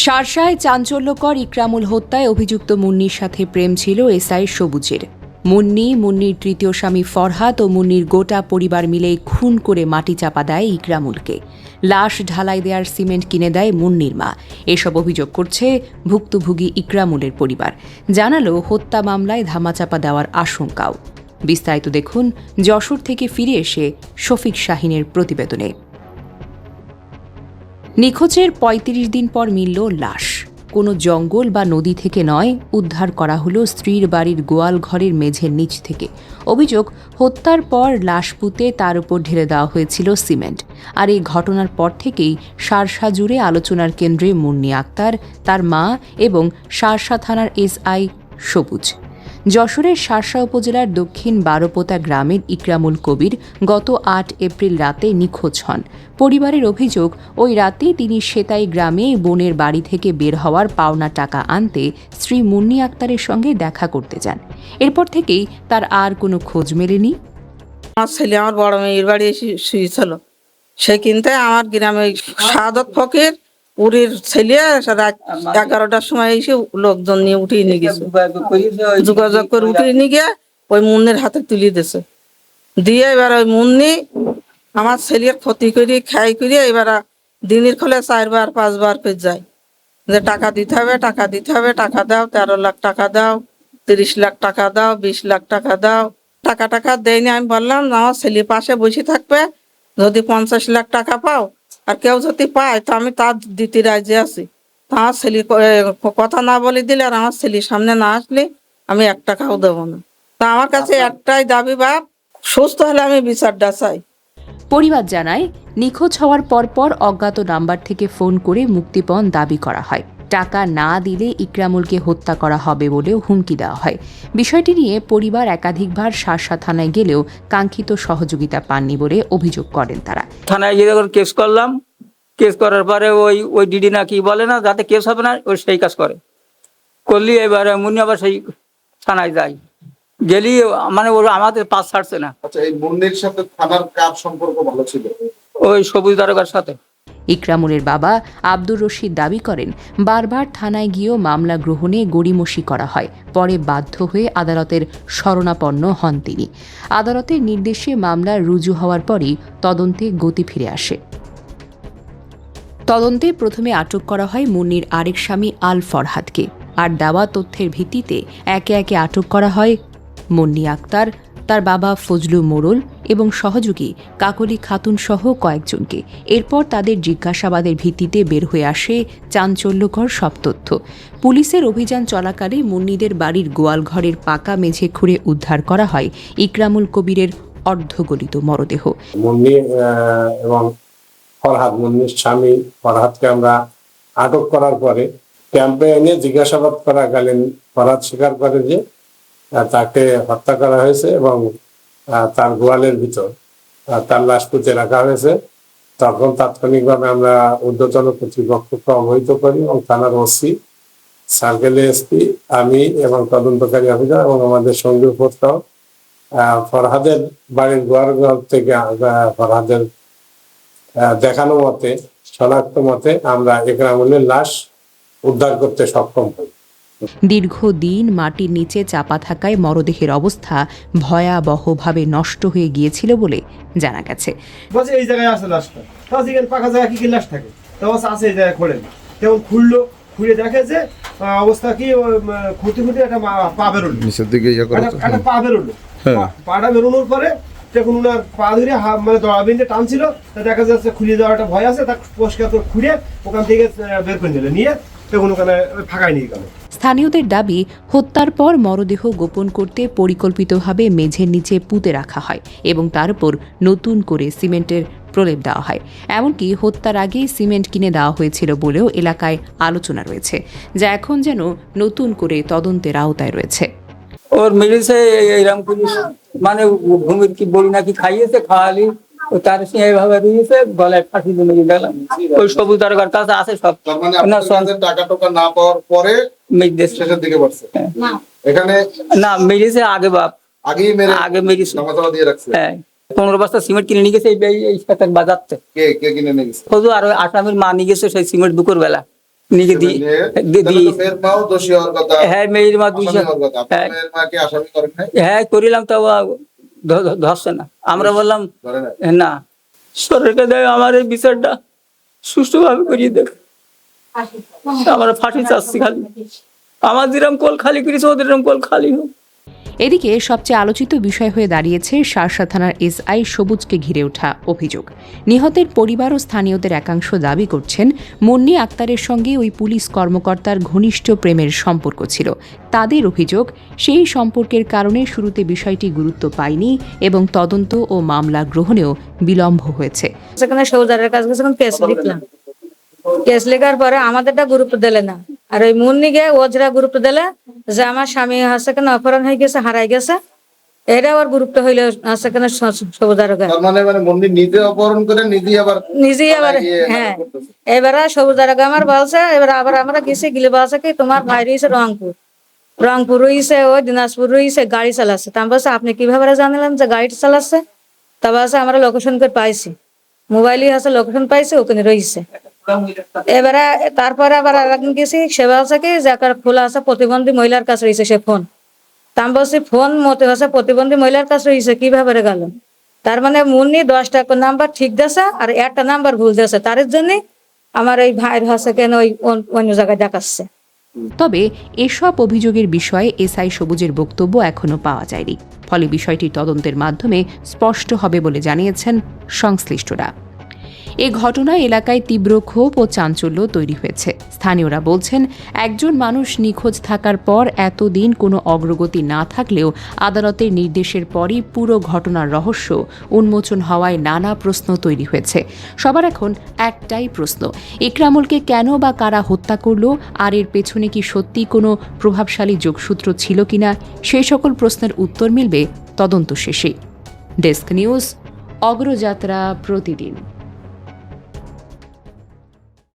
শার্শায় চাঞ্চল্যকর ইকরামুল হত্যায় অভিযুক্ত মুন্নির সাথে প্রেম ছিল এসআই সবুজের। মুন্নির তৃতীয় স্বামী ফরহাদ ও মুন্নির গোটা পরিবার মিলে খুন করে মাটি চাপা দেয় ইকরামুলকে। লাশ ঢালাই দেওয়ার সিমেন্ট কিনে দেয় মুন্নির মা। এসব অভিযোগ করছে ভুক্তভোগী ইকরামুলের পরিবার। জানালো হত্যা মামলায় ধামাচাপা দেওয়ার আশঙ্কাও। বিস্তারিত দেখুন যশোর থেকে ফিরে এসে শফিক শাহিনের প্রতিবেদনে। নিখোঁজের ৩৫ দিন পর মিলল লাশ। কোনো জঙ্গল বা নদী থেকে নয়, উদ্ধার করা হলো স্ত্রীর বাড়ির গোয়াল ঘরের মেঝের নিচ থেকে। অভিযোগ, হত্যার পর লাশ পুঁতে তার উপর ঢেলে দেওয়া হয়েছিল সিমেন্ট। আর এই ঘটনার পর থেকেই শার্শা জুড়ে আলোচনার কেন্দ্রে মুন্নি আক্তার, তার মা এবং শার্শা থানার এসআই সবুজ। যশোরের শার্শা উপজেলার দক্ষিণ বারোপোতা গ্রামের ইকরামুল কবির গত ৮ এপ্রিল রাতে নিখোঁজ হন। পরিবারের অভিযোগ, ওই রাতে তিনি সেতাই গ্রামে বোনের বাড়ি থেকে বের হওয়ার পাওনা টাকা আনতে স্ত্রী মুন্নি আক্তারের সঙ্গে দেখা করতে যান। এরপর থেকেই তার আর কোনো খোঁজ মেলেনি। আমার ছেলে আমার বড় মেয়ের বাড়ি এসে শুয়েছিল, সে কিন্তু আমার গ্রামে শাহাদত ফকির উড়ির ছেলে রাত 11টার সময় এসে লোকজন নিয়ে উঠিয়ে নিয়ে গেছে, যোগাযোগ করে উঠিয়ে নিয়ে গিয়ে ওই মুন্নির হাতে তুলে দিয়েছে। দিয়ে এবার ওই মুন্নি আমার ছেলের ক্ষতি করে খাই করে এবার দিনের খোলে 4 বার 5 বার করে যায় যে টাকা দিতে হবে, টাকা দিতে হবে, টাকা দাও, 13 লাখ টাকা দাও, 30 লাখ টাকা দাও, 20 লাখ টাকা দাও। টাকা দেয়নি। আমি বললাম আমার ছেলে পাশে বসে থাকবে, যদি 50 লাখ টাকা পাও আর কেউ যদি পায় তো আমি তার দিতে রাজি আছি। তা আমার ছেলে কথা না বলে দিলে আর আমার ছেলের সামনে না আসলে আমি 1 টাকাও দেবো না। তা আমার কাছে একটাই দাবি, বাপ সুস্থ হলে আমি বিচারটা চাই। পরিবার জানায়, নিখোঁজ হওয়ার পরপর অজ্ঞাত নাম্বার থেকে ফোন করে মুক্তিপণ দাবি করা হয়। টাকা না দিলে ইকরামুলকে হত্যা করা হবে বলেও হুমকি দেওয়া হয়। বিষয়টি নিয়ে পরিবার একাধিকবার শার্শা থানায় গেলেও কাঙ্ক্ষিত সহযোগিতা পাননি বলে অভিযোগ করেন তারা। থানায় গিয়ে কেস করলাম, কেস করার পরে ওই ডিডি না কি বলে না, যাতে কেস হবে না ওই সেই কাজ করলি। এবার মুন্নি আবার সেই থানায় যায়, গেলি মানে ওরা আমাদের পাস ছাড়ছে না। আচ্ছা, এই মুন্নির সাথে থানার কার সম্পর্ক ভালো ছিল? ওই সবুজ দারোগার সাথে। ইকরামুলের বাবা আব্দুর রশিদ দাবি করেন, বারবার থানায় গিয়েও মামলা গ্রহণে গড়িমসি করা হয়। পরে বাধ্য হয়ে আদালতের শরণাপন্ন হন তিনি। আদালতের নির্দেশে মামলা রুজু হওয়ার পরই তদন্তে গতি ফিরে আসে। তদন্তে প্রথমে আটক করা হয় মুন্নির আরেক স্বামী আল ফরহাদকে। আর দেওয়া তথ্যের ভিত্তিতে একে একে আটক করা হয় মুন্নি আক্তার, তার বাবা ফজলু মোড়ল এবং সহযোগী কাকলি খাতুন সহ কয়েকজনকে। এরপর তাদের জিজ্ঞাসাবাদের ভিত্তিতে বের হয়ে আসে চাঞ্চল্যকর সব তথ্য। পুলিশের অভিযান চলাকালে মুন্নিদের বাড়ির গোয়াল ঘরের পাকা মেঝে খুঁড়ে উদ্ধার করা হয় ইকরামুল কবিরের অর্ধগলিত মরদেহ। মুন্নি এবং ফরহাদ, মুন্নির স্বামী ফরহাদকে আমরা আটক করার পরে ক্যাম্পে এনে জিজ্ঞাসাবাদ করাকালীন ফরহাদ স্বীকার করে যে তাকে হত্যা করা হয়েছে এবং তার গোয়ালের ভিতর তার লাশ পুঁতে রাখা হয়েছে। তখন তাৎক্ষণিকভাবে আমরা ঊর্ধ্বতন কর্তৃপক্ষকে অবহিত করি এবং থানার ওসি, সার্কেল এসপি, আমি এবং তদন্তকারী অফিসার এবং আমাদের সঙ্গী উপস্থিত ফরহাদের বাড়ির গোয়াল ঘর থেকে ফরহাদের দেখানো মতে, শনাক্ত মতে আমরা ইকরামুলের লাশ উদ্ধার করতে সক্ষম হই। দীর্ঘদিন মাটির নিচে চাপা থাকায় মরদেহের অবস্থা ভয়াবহভাবে নষ্ট হয়ে গিয়েছিল বলে জানা গেছে। এই জায়গায় আছে লাশটা, পাকা জায়গা কি লাশ থাকে, আছে এই জায়গায় খোলেন, তেমন খুললো, খুলে দেখে যে অবস্থা কি, খুঁটি একটা পা বেরোলো, একটা পা বেরোলো। পাটা বেরোনোর পরে তখন ওনার পা ধরে মানে দড়াবিন্দে টানছিল, দেখা যাচ্ছে খুলে দেওয়ার একটা ভয় আছে, তাকে পরিষ্কার করে খুঁড়ে ওখান থেকে বের করে নিলে, নিয়ে তখন ওখানে ফাঁকায় নিয়ে গেল। স্থানীয়দের দাবি, হত্যার পর মরদেহ গোপন করতে পরিকল্পিতভাবে মেঝের নিচে পুঁতে রাখা হয় এবং তার উপর নতুন করে সিমেন্টের প্রলেপ দেওয়া হয়। এমনকি হত্যার আগেই সিমেন্ট কিনে দেওয়া হয়েছিল বলেও এলাকায় আলোচনা রয়েছে, যা এখন যেন নতুন করে তদন্তের আওতায় রয়েছে। ওর মেরেছে এইরকম মানে ভূমির কি বলি নাকি খাইয়েছে, খাওয়ালি তার এইভাবে দিয়েছে, গলায় ফাঁসি দিয়ে গেলাম। ওই সবুজ দারোগার কাছে আছে সব। টাকা টাকা না পাওয়ার পরে শেষের দিকে বাড়ছে এখানে না, মেরেছে আগে, বাপ আগেই মেরে আগে মেরেছে, নামাতলা দিয়ে রাখছে। হ্যাঁ, 15 বস্তা সিমেন্ট কিনে নিয়ে গেছে এই সাথে বাজারতে। কে কিনে নিয়ে গেছে? আর আসামির মা নিয়ে গেছে সেই সিমেন্ট দুপুর বেলা। নিজে ছেলে নিয়ে, তাহলে তো মেয়ের মাও দোষী হওয়ার কথা, হ্যাঁ মেয়ের মা আসামি দুইশো হওয়ার কথা। আপনার হ্যাঁ। মেয়ের মাকে আসামি করেন নাই? হ্যাঁ করিলাম, তাও ধরছে না। আমরা বললাম ধরে নাই? না, সরকারকে দেয় আমার এই বিচারটা সুষ্ঠুভাবে করিয়ে দেবে। আমরা ফাঁসি চাচ্ছি খালি, আমার যেরকম কোল খালি করেছে ওদের এরকম কোল খালি হোক। এদিকে সবচেয়ে আলোচিত বিষয় হয়ে দাঁড়িয়েছে শার্শা থানার এসআই সবুজকে ঘিরে ওঠা অভিযোগ। নিহতের পরিবার ও স্থানীয়দের একাংশ দাবি করছেন মুন্নি আক্তারের সঙ্গে ওই পুলিশ কর্মকর্তার ঘনিষ্ঠ প্রেমের সম্পর্ক ছিল। তাদের অভিযোগ, সেই সম্পর্কের কারণে শুরুতে বিষয়টি গুরুত্ব পায়নি এবং তদন্ত ও মামলা গ্রহণেও বিলম্ব হয়েছে। সেখানে সৌদারের কাছে যখন কেস লিখলাম, কেস লেখার পরে আমাদেরটা গুরুত্ব দিলে না, আর ওই মুন্নিকে ওজরা গুরুত্ব দিলে যে আমার স্বামী সেখানে অপহরণ হয়ে গেছে, হারাই গেছে, এটা ওর গুরুত্ব হইলে সেখানে সৌদার তার মানে মুন্নি নিজে অপহরণ করে নিজেই আবার হ্যাঁ। এবারে সবুজার আমার বলছে, এবার আবার আমরা গেছি গিলে বলছে কি তোমার ভাই রয়েছে রংপুর রয়েছে, ওই দিনাজপুর রয়েছে, গাড়ি চালাচ্ছে। তা আমি বলছে আপনি কিভাবে জানলেন যে গাড়ি চালাচ্ছে? তা বলছে আমরা লোকেশন করে পাইছি, মোবাইলই আছে, লোকেশন পাইছি, ওখানে রয়েছে। এবারে তারপরে আবার আরেকদিন গেছি, সে বলছে কি যে একটা খোলা আছে, প্রতিবন্ধী মহিলার কাছে রয়েছে সে ফোন। তা আমি বলছি ফোন মতে হচ্ছে প্রতিবন্ধী মহিলার কাছে রয়েছে, কিভাবে গেল? তার মানে মুন্নি 10টা নাম্বার ঠিক দিয়েছে আর একটা নাম্বার ভুল দিয়েছে, তার জন্য আমার ওই ভাইয়ের হচ্ছে কেন ওই অন্য জায়গায় দেখাচ্ছে। তবে এসব অভিযোগের বিষয়ে এসআই সবুজের বক্তব্য এখনো পাওয়া যায়নি, ফলে বিষয়টি তদন্তের মাধ্যমে স্পষ্ট হবে বলে জানিয়েছেন সংশ্লিষ্টরা। এ ঘটনায় এলাকায় তীব্র ক্ষোভ ও চাঞ্চল্য তৈরি হয়েছে। স্থানীয়রা বলছেন, একজন মানুষ নিখোঁজ থাকার পর এতদিন কোনো অগ্রগতি না থাকলেও আদালতের নির্দেশের পরই পুরো ঘটনার রহস্য উন্মোচন হওয়ায় নানা প্রশ্ন তৈরি হয়েছে। সবার এখন একটাই প্রশ্ন, ইকরামুলকে কেন বা কারা হত্যা করলো, আর এর পেছনে কি সত্যি কোনো প্রভাবশালী যোগসূত্র ছিল কিনা, সেই সকল প্রশ্নের উত্তর মিলবে তদন্ত শেষে। ডেস্ক নিউজ, অগ্রযাত্রা প্রতিদিন।